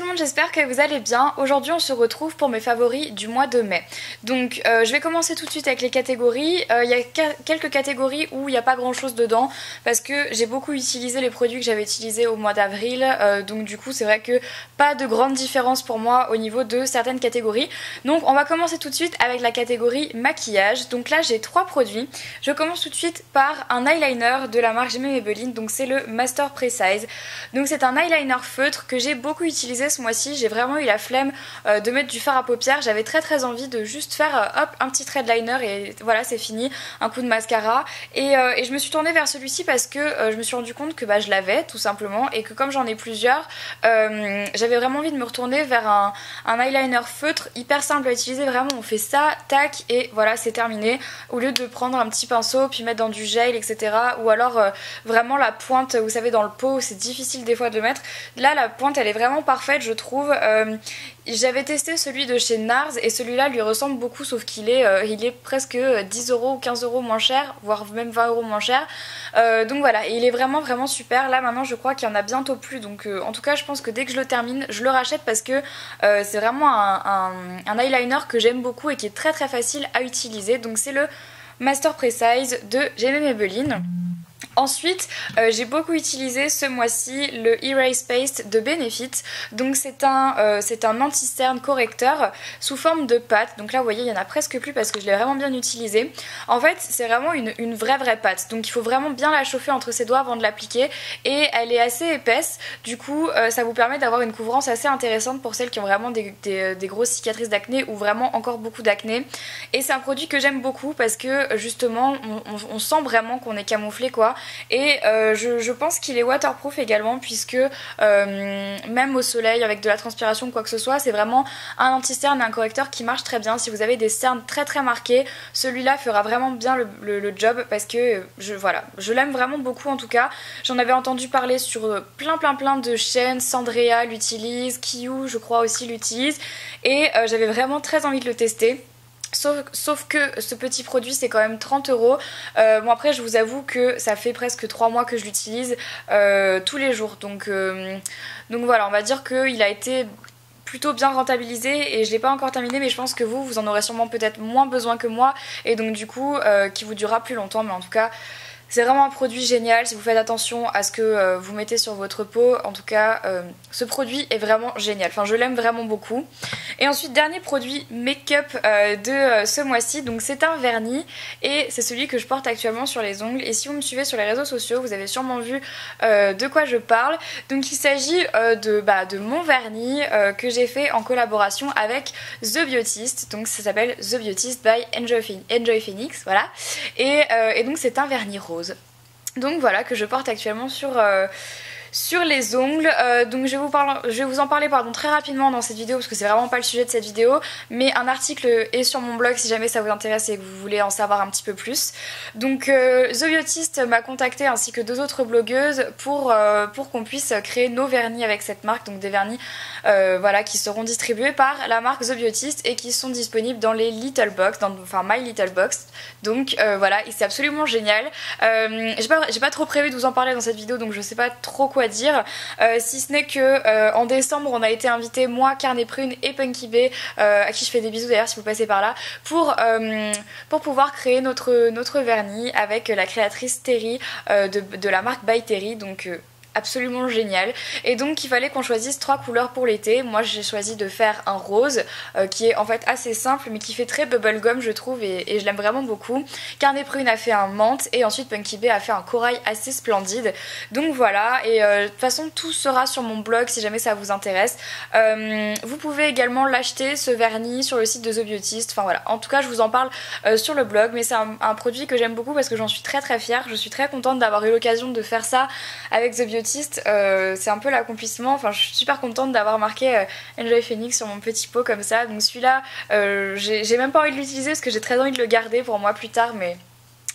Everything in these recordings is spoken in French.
le monde, j'espère que vous allez bien. Aujourd'hui on se retrouve pour mes favoris du mois de mai. Donc je vais commencer tout de suite avec les catégories. Il y a quelques catégories où il n'y a pas grand chose dedans parce que j'ai beaucoup utilisé les produits que j'avais utilisés au mois d'avril. Donc du coup c'est vrai que pas de grande différence pour moi au niveau de certaines catégories. Donc on va commencer tout de suite avec la catégorie maquillage. Donc là j'ai 3 produits. Je commence tout de suite par un eyeliner de la marque J'aimais Maybelline. Donc c'est le Master Precise. Donc c'est un eyeliner feutre que j'ai beaucoup utilisé ce mois-ci. J'ai vraiment eu la flemme de mettre du fard à paupières. J'avais très envie de juste faire hop un petit trait de liner et voilà c'est fini, un coup de mascara et je me suis tournée vers celui-ci parce que je me suis rendu compte que je l'avais tout simplement et que comme j'en ai plusieurs j'avais vraiment envie de me retourner vers un eyeliner feutre hyper simple à utiliser. Vraiment on fait ça, tac et voilà c'est terminé, au lieu de prendre un petit pinceau puis mettre dans du gel etc. ou alors vraiment la pointe vous savez dans le pot c'est difficile des fois de le mettre. Là la pointe elle est vraiment parfaite je trouve. J'avais testé celui de chez NARS et celui-là lui ressemble beaucoup sauf qu'il est presque 10 € ou 15 € moins cher, voire même 20 € moins cher. Donc voilà, et il est vraiment super. Là maintenant je crois qu'il y en a bientôt plus, donc en tout cas je pense que dès que je le termine je le rachète parce que c'est vraiment un eyeliner que j'aime beaucoup et qui est très facile à utiliser. Donc c'est le Master Precise de J'aimais Maybelline. Ensuite, j'ai beaucoup utilisé ce mois-ci le Erase Paste de Benefit. Donc c'est un anti-cerne correcteur sous forme de pâte. Donc là vous voyez il y en a presque plus parce que je l'ai vraiment bien utilisé. En fait c'est vraiment une vraie pâte. Donc il faut vraiment bien la chauffer entre ses doigts avant de l'appliquer. Et elle est assez épaisse. Du coup ça vous permet d'avoir une couvrance assez intéressante pour celles qui ont vraiment des grosses cicatrices d'acné ou vraiment encore beaucoup d'acné. Et c'est un produit que j'aime beaucoup parce que justement on sent vraiment qu'on est camouflé quoi. Et je pense qu'il est waterproof également puisque même au soleil avec de la transpiration ou quoi que ce soit c'est vraiment un anti-cerne et un correcteur qui marche très bien. Si vous avez des cernes très marqués, celui-là fera vraiment bien le job parce que je l'aime vraiment beaucoup en tout cas. J'en avais entendu parler sur plein de chaînes. Sandrea l'utilise, Kiyu je crois aussi l'utilise et j'avais vraiment très envie de le tester. Sauf que ce petit produit c'est quand même 30 €. Bon après je vous avoue que ça fait presque 3 mois que je l'utilise tous les jours. Donc voilà on va dire qu'il a été plutôt bien rentabilisé et je l'ai pas encore terminé mais je pense que vous en aurez sûrement peut-être moins besoin que moi et donc du coup qui vous durera plus longtemps. Mais en tout cas c'est vraiment un produit génial si vous faites attention à ce que vous mettez sur votre peau. En tout cas ce produit est vraiment génial, enfin je l'aime vraiment beaucoup. Et ensuite dernier produit make-up de ce mois-ci, donc c'est un vernis et c'est celui que je porte actuellement sur les ongles. Et si vous me suivez sur les réseaux sociaux vous avez sûrement vu de quoi je parle. Donc il s'agit de mon vernis que j'ai fait en collaboration avec The Beautist. Donc ça s'appelle The Beautist by Enjoy Phoenix, voilà. Et donc c'est un vernis rose. Donc voilà que je porte actuellement sur les ongles. Donc je vais vous en parler très rapidement dans cette vidéo parce que c'est vraiment pas le sujet de cette vidéo, mais un article est sur mon blog si jamais ça vous intéresse et que vous voulez en savoir un petit peu plus. Donc The Beautist m'a contacté ainsi que 2 autres blogueuses pour qu'on puisse créer nos vernis avec cette marque, donc des vernis qui seront distribués par la marque The Beautist et qui sont disponibles dans les Little Box, enfin My Little Box. Donc voilà, et c'est absolument génial. J'ai pas trop prévu de vous en parler dans cette vidéo donc je sais pas trop quoi dire, si ce n'est que en décembre on a été invité moi, Carnet Prune et Punky Bee, à qui je fais des bisous d'ailleurs si vous passez par là, pour pouvoir créer notre vernis avec la créatrice Terry de la marque By Terry. Donc absolument génial. Et donc il fallait qu'on choisisse 3 couleurs pour l'été. Moi j'ai choisi de faire un rose qui est en fait assez simple mais qui fait très bubblegum je trouve et je l'aime vraiment beaucoup. Carnet Prune a fait un menthe et ensuite Punky Bee a fait un corail assez splendide. Donc voilà, et de toute façon tout sera sur mon blog si jamais ça vous intéresse. Vous pouvez également l'acheter ce vernis sur le site de The Beautist. Enfin voilà, en tout cas je vous en parle sur le blog, mais c'est un produit que j'aime beaucoup parce que j'en suis très fière. Je suis très contente d'avoir eu l'occasion de faire ça avec The Beautist. C'est un peu l'accomplissement, enfin je suis super contente d'avoir marqué Enjoy Phoenix sur mon petit pot comme ça. Donc celui-là j'ai même pas envie de l'utiliser parce que j'ai très envie de le garder pour moi plus tard, mais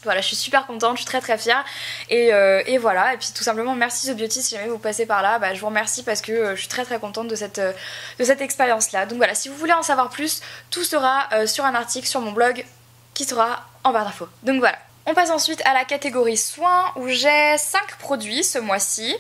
voilà, je suis super contente, je suis très fière et voilà. Et puis tout simplement merci The Beauty, si jamais vous passez par là, je vous remercie parce que je suis très contente de cette expérience là. Donc voilà, si vous voulez en savoir plus, tout sera sur un article sur mon blog qui sera en barre d'infos. Donc voilà. On passe ensuite à la catégorie soins où j'ai 5 produits ce mois-ci.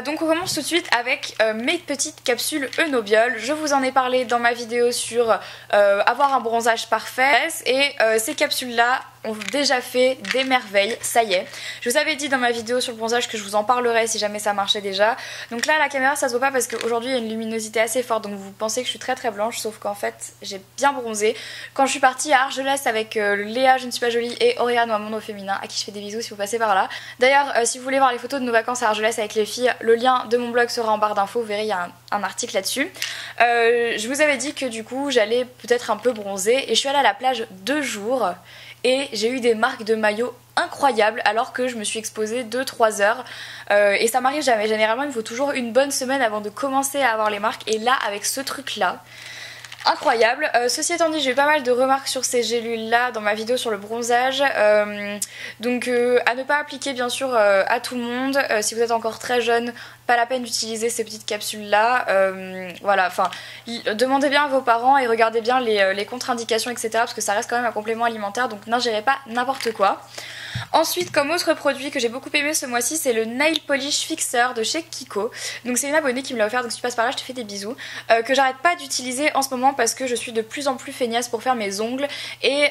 Donc on commence tout de suite avec mes petites capsules Eunobiol. Je vous en ai parlé dans ma vidéo sur avoir un bronzage parfait et ces capsules-là ont déjà fait des merveilles, ça y est. Je vous avais dit dans ma vidéo sur le bronzage que je vous en parlerai si jamais ça marchait déjà. Donc là à la caméra ça se voit pas parce qu'aujourd'hui il y a une luminosité assez forte, donc vous pensez que je suis très très blanche, sauf qu'en fait j'ai bien bronzé. Quand je suis partie à Argelès avec Léa, je ne suis pas jolie, et Oriane Mon au féminin, à qui je fais des bisous si vous passez par là. D'ailleurs si vous voulez voir les photos de nos vacances à Argelès avec les filles, le lien de mon blog sera en barre d'infos, vous verrez il y a un article là-dessus. Je vous avais dit que du coup j'allais peut-être un peu bronzer et je suis allée à la plage 2 jours. Et j'ai eu des marques de maillot incroyables alors que je me suis exposée 2-3 heures. Et ça m'arrive jamais. Généralement, il me faut toujours une bonne semaine avant de commencer à avoir les marques. Et là, avec ce truc-là, incroyable. Ceci étant dit, j'ai eu pas mal de remarques sur ces gélules là dans ma vidéo sur le bronzage, donc à ne pas appliquer bien sûr à tout le monde. Si vous êtes encore très jeune, pas la peine d'utiliser ces petites capsules là. Voilà, enfin demandez bien à vos parents et regardez bien les contre-indications, etc., parce que ça reste quand même un complément alimentaire, donc n'ingérez pas n'importe quoi. Ensuite, comme autre produit que j'ai beaucoup aimé ce mois-ci, c'est le Nail Polish Fixer de chez Kiko. Donc c'est une abonnée qui me l'a offert, donc si tu passes par là je te fais des bisous, que j'arrête pas d'utiliser en ce moment parce que je suis de plus en plus feignasse pour faire mes ongles et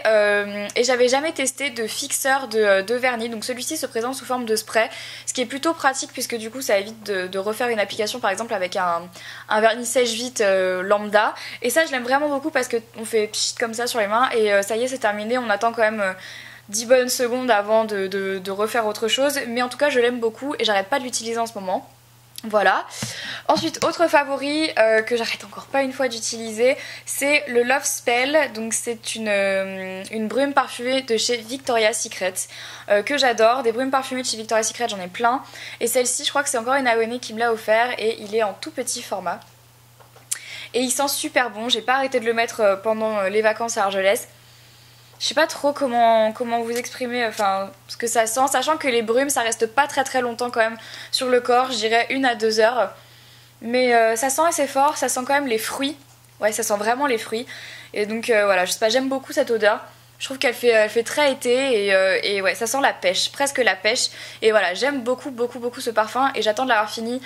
j'avais jamais testé de fixeur de vernis. Donc celui-ci se présente sous forme de spray, ce qui est plutôt pratique puisque du coup ça évite de refaire une application par exemple avec un vernis sèche-vite lambda. Et ça je l'aime vraiment beaucoup parce qu'on fait pchit comme ça sur les mains et ça y est, c'est terminé. On attend quand même 10 bonnes secondes avant de refaire autre chose, mais en tout cas je l'aime beaucoup et j'arrête pas de l'utiliser en ce moment. Voilà. Ensuite, autre favori que j'arrête encore pas une fois d'utiliser, c'est le Love Spell. Donc c'est une brume parfumée de chez Victoria's Secret que j'adore. Des brumes parfumées de chez Victoria's Secret, j'en ai plein. Et celle-ci, je crois que c'est encore une abonnée qui me l'a offert et il est en tout petit format. Et il sent super bon. J'ai pas arrêté de le mettre pendant les vacances à Argelès. Je sais pas trop comment vous exprimer, enfin, ce que ça sent, sachant que les brumes ça reste pas très très longtemps quand même sur le corps, je dirais 1 à 2 heures. Mais ça sent assez fort, ça sent quand même les fruits, ouais ça sent vraiment les fruits. Et donc voilà, je sais pas, j'aime beaucoup cette odeur. Je trouve qu'elle fait très été et ouais, ça sent la pêche, presque la pêche. Et voilà, j'aime beaucoup ce parfum et j'attends de l'avoir fini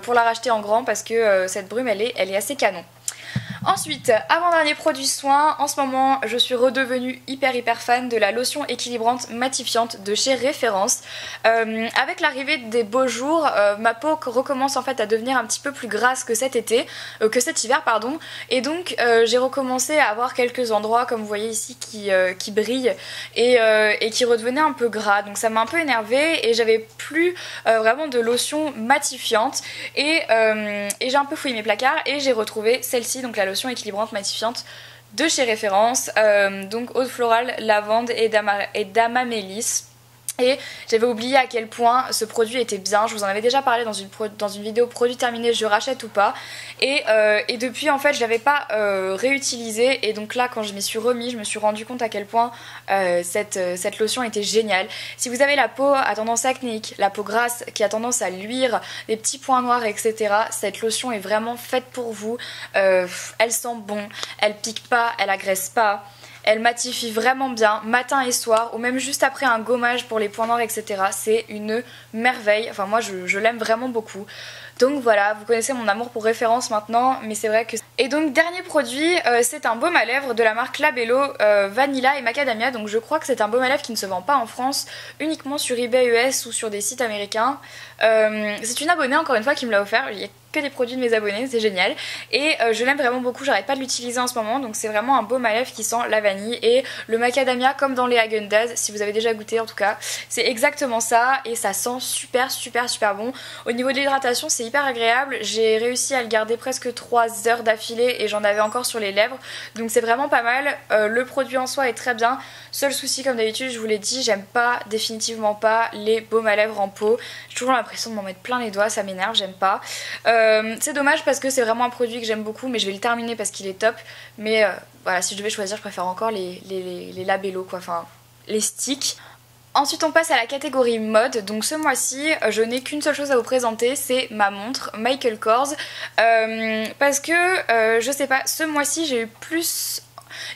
pour la racheter en grand parce que cette brume elle est assez canon. Ensuite, avant-dernier produit soin, en ce moment je suis redevenue hyper fan de la lotion équilibrante matifiante de chez Référence. Avec l'arrivée des beaux jours, ma peau recommence en fait à devenir un petit peu plus grasse que cet hiver pardon. Et donc j'ai recommencé à avoir quelques endroits comme vous voyez ici qui brillent et qui redevenaient un peu gras. Donc ça m'a un peu énervée et j'avais plus vraiment de lotion matifiante et j'ai un peu fouillé mes placards et j'ai retrouvé celle-ci, donc la lotion équilibrante matifiante de chez Référence, donc eau de florale, lavande et d'amamélis. Et j'avais oublié à quel point ce produit était bien, je vous en avais déjà parlé dans une vidéo produit terminé, je rachète ou pas. Et depuis en fait je l'avais pas réutilisé et donc là quand je m'y suis remis je me suis rendu compte à quel point cette lotion était géniale. Si vous avez la peau à tendance acnéique, la peau grasse qui a tendance à luire, des petits points noirs etc, cette lotion est vraiment faite pour vous. Elle sent bon, elle pique pas, elle agresse pas. Elle matifie vraiment bien matin et soir ou même juste après un gommage pour les points noirs etc. C'est une merveille, enfin moi je l'aime vraiment beaucoup. Donc voilà, vous connaissez mon amour pour Référence maintenant, mais c'est vrai que... Et donc dernier produit, c'est un baume à lèvres de la marque Labello Vanilla et Macadamia. Donc je crois que c'est un baume à lèvres qui ne se vend pas en France, uniquement sur eBay US ou sur des sites américains. C'est une abonnée encore une fois qui me l'a offert, il y a que des produits de mes abonnés, c'est génial. Et je l'aime vraiment beaucoup, j'arrête pas de l'utiliser en ce moment, donc c'est vraiment un baume à lèvres qui sent la vanille et le macadamia comme dans les Häagen-Dazs, si vous avez déjà goûté en tout cas. C'est exactement ça et ça sent super bon. Au niveau de l'hydratation c'est hyper agréable, j'ai réussi à le garder presque 3 heures d'affilée et j'en avais encore sur les lèvres, donc c'est vraiment pas mal. Le produit en soi est très bien, seul souci comme d'habitude je vous l'ai dit, j'aime pas, définitivement pas les baumes à lèvres en pot, j'ai toujours l'impression de m'en mettre plein les doigts, ça m'énerve, j'aime pas. C'est dommage parce que c'est vraiment un produit que j'aime beaucoup, mais je vais le terminer parce qu'il est top. Mais voilà, si je devais choisir, je préfère encore les Labello quoi, enfin les sticks. Ensuite on passe à la catégorie mode, donc ce mois-ci je n'ai qu'une seule chose à vous présenter, c'est ma montre Michael Kors, parce que je sais pas, ce mois-ci j'ai eu plus...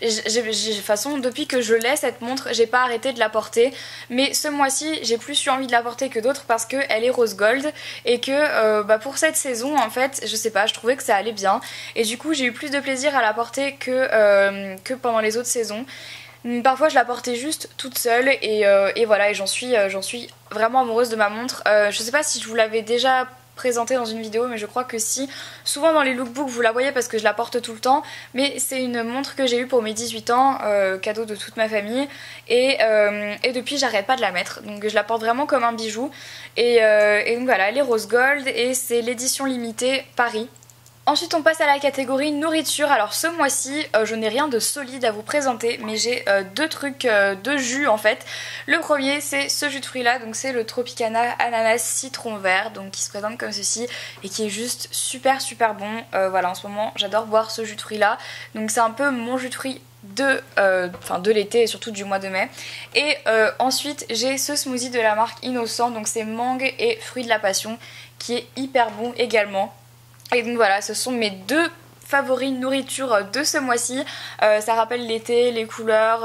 De toute façon, depuis que je l'ai cette montre, j'ai pas arrêté de la porter. Mais ce mois-ci, j'ai plus eu envie de la porter que d'autres parce qu'elle est rose gold. Et que pour cette saison, en fait, je sais pas, je trouvais que ça allait bien. Et du coup, j'ai eu plus de plaisir à la porter que pendant les autres saisons. Parfois je la portais juste toute seule et voilà, et j'en suis vraiment amoureuse de ma montre. Je sais pas si je vous l'avais déjà présentée dans une vidéo, mais je crois que si. Souvent dans les lookbooks vous la voyez parce que je la porte tout le temps, mais c'est une montre que j'ai eue pour mes 18 ans, cadeau de toute ma famille, et depuis j'arrête pas de la mettre, donc je la porte vraiment comme un bijou, et donc voilà, elle est rose gold et c'est l'édition limitée Paris. Ensuite on passe à la catégorie nourriture. Alors ce mois-ci je n'ai rien de solide à vous présenter, mais j'ai deux trucs de jus en fait. Le premier c'est ce jus de fruits là, donc c'est le Tropicana ananas citron vert, donc qui se présente comme ceci et qui est juste super super bon. Voilà, en ce moment j'adore boire ce jus de fruits là, donc c'est un peu mon jus de fruits de l'été et surtout du mois de mai. Et ensuite j'ai ce smoothie de la marque Innocent, donc c'est mangue et fruits de la passion, qui est hyper bon également. Et donc voilà, ce sont mes deux favoris nourriture de ce mois-ci. Ça rappelle l'été, les couleurs,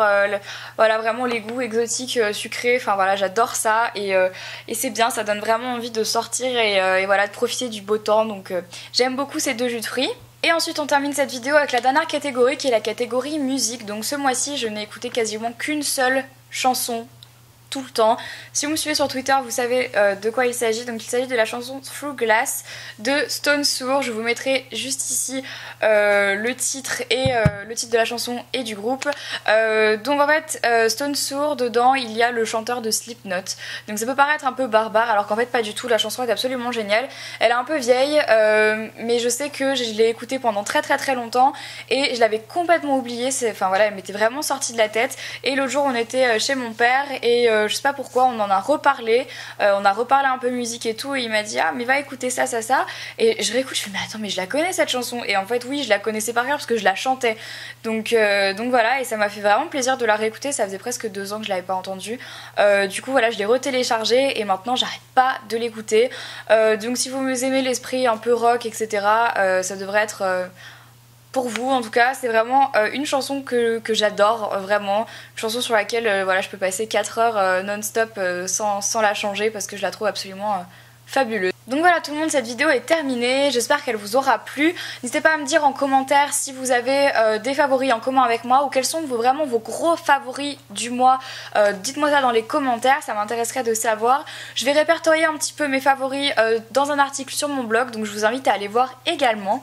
voilà, vraiment les goûts exotiques, sucrés, enfin voilà, j'adore ça et c'est bien, ça donne vraiment envie de sortir et voilà, de profiter du beau temps, donc j'aime beaucoup ces deux jus de fruits. Et ensuite on termine cette vidéo avec la dernière catégorie qui est la catégorie musique. Donc ce mois-ci je n'ai écouté quasiment qu'une seule chanson tout le temps. Si vous me suivez sur Twitter, vous savez de quoi il s'agit. Donc il s'agit de la chanson Through Glass de Stone Sour. Je vous mettrai juste ici le titre de la chanson et du groupe. Donc en fait Stone Sour, dedans il y a le chanteur de Slipknot. Donc ça peut paraître un peu barbare alors qu'en fait pas du tout. La chanson est absolument géniale. Elle est un peu vieille mais je sais que je l'ai écoutée pendant très très très longtemps et je l'avais complètement oubliée. Enfin voilà, elle m'était vraiment sortie de la tête. Et l'autre jour on était chez mon père et je sais pas pourquoi on en a reparlé, on a reparlé un peu musique et tout, et il m'a dit ah mais va écouter ça, et je réécoute, je fais mais attends mais je la connais cette chanson, et en fait oui je la connaissais par cœur parce que je la chantais, donc voilà, et ça m'a fait vraiment plaisir de la réécouter, ça faisait presque 2 ans que je l'avais pas entendue, du coup voilà je l'ai retéléchargée et maintenant j'arrête pas de l'écouter, donc si vous aimez l'esprit un peu rock etc, ça devrait être pour vous. En tout cas c'est vraiment une chanson que j'adore vraiment, une chanson sur laquelle voilà, je peux passer 4 heures non-stop sans la changer parce que je la trouve absolument fabuleuse. Donc voilà tout le monde, cette vidéo est terminée, j'espère qu'elle vous aura plu. N'hésitez pas à me dire en commentaire si vous avez des favoris en commun avec moi ou quels sont vraiment vos gros favoris du mois. Dites-moi ça dans les commentaires, ça m'intéresserait de savoir. Je vais répertorier un petit peu mes favoris dans un article sur mon blog, donc je vous invite à aller voir également.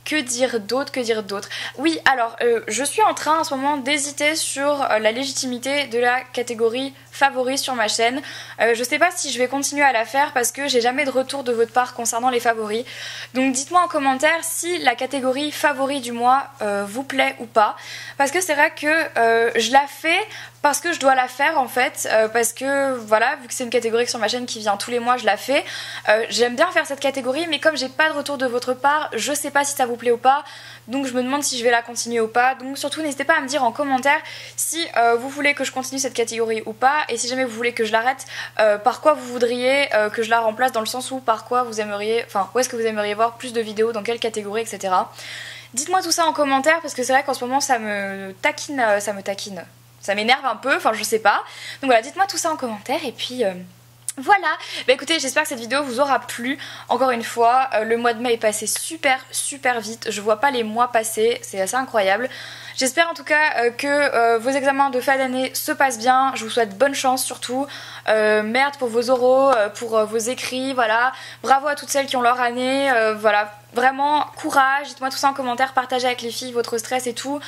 Que dire d'autre? Oui, alors je suis en train en ce moment d'hésiter sur la légitimité de la catégorie favoris sur ma chaîne. Je sais pas si je vais continuer à la faire parce que j'ai jamais de retour de votre part concernant les favoris. Donc dites-moi en commentaire si la catégorie favoris du mois vous plaît ou pas. Parce que c'est vrai que je la fais parce que je dois la faire en fait, parce que voilà, vu que c'est une catégorie sur ma chaîne qui vient tous les mois, je la fais. J'aime bien faire cette catégorie, mais comme j'ai pas de retour de votre part, je sais pas si ça vous plaît ou pas, donc je me demande si je vais la continuer ou pas. Donc surtout n'hésitez pas à me dire en commentaire si vous voulez que je continue cette catégorie ou pas, et si jamais vous voulez que je l'arrête, par quoi vous voudriez que je la remplace, dans le sens où par quoi vous aimeriez, enfin où est-ce que vous aimeriez voir plus de vidéos, dans quelle catégorie, etc. Dites-moi tout ça en commentaire parce que c'est vrai qu'en ce moment ça me taquine, ça m'énerve un peu, enfin je sais pas. Donc voilà, dites-moi tout ça en commentaire et puis voilà. Bah écoutez, j'espère que cette vidéo vous aura plu. Encore une fois, le mois de mai est passé super vite. Je vois pas les mois passer, c'est assez incroyable. J'espère en tout cas que vos examens de fin d'année se passent bien. Je vous souhaite bonne chance surtout. Merde pour vos oraux, pour vos écrits, voilà. Bravo à toutes celles qui ont leur année, voilà. Vraiment, courage, dites-moi tout ça en commentaire, partagez avec les filles votre stress et tout.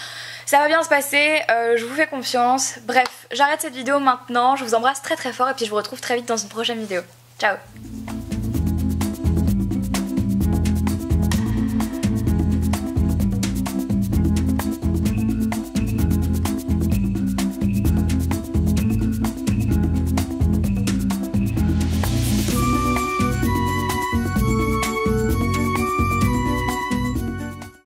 Ça va bien se passer, je vous fais confiance. Bref, j'arrête cette vidéo maintenant, je vous embrasse très fort et puis je vous retrouve très vite dans une prochaine vidéo. Ciao!